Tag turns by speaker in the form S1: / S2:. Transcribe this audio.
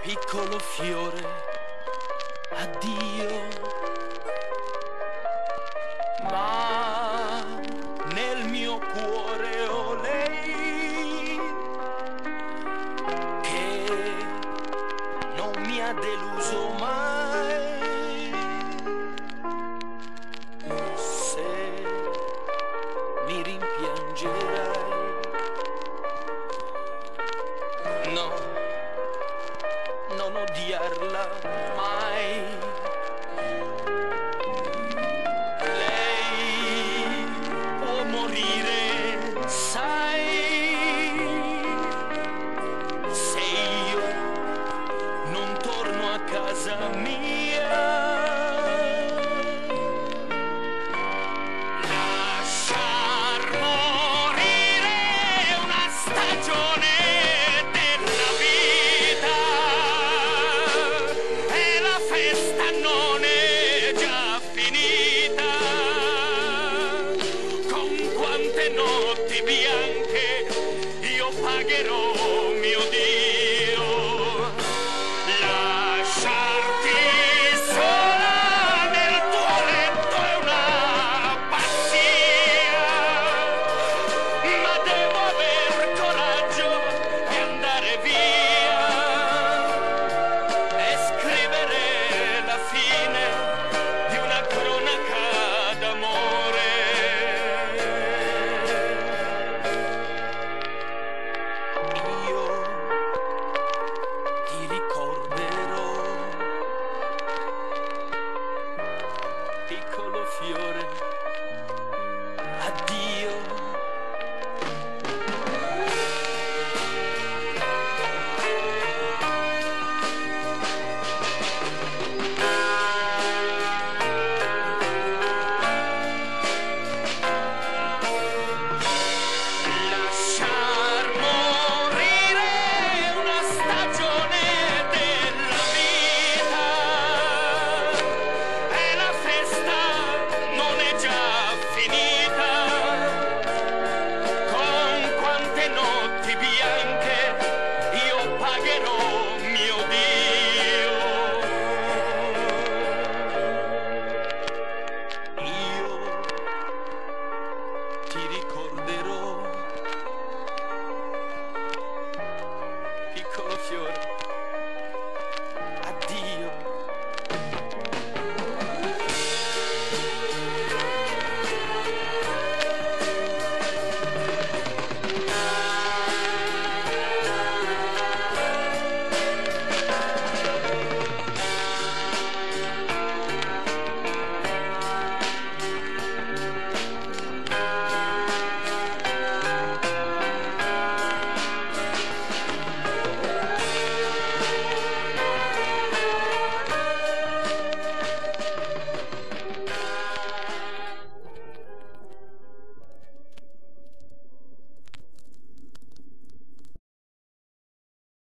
S1: piccolo fiore, addio. Ma nel mio cuore ho lei che non mi ha deluso mai. Se mi rimpiangerai, no, non odiarla mai. Lei può morire, sai, se io non torno a casa mia. Lasciar morire una stagione della vita, e la festa non è già finita. Con quante notti bianche io pagherò, mio Dio. Lasciarti sola nel tuo letto è una pazzia, ma devo aver coraggio di andare via e scrivere la fine di una cronaca d'amore. Io ti ricorderò, piccolo fiore, addio. Lasciar morire una stagione della vita, e la festa non è già finita. Con quante notti bianche io pagherò, mio Dio. Io ti ricorderò, piccolo fiore, addio.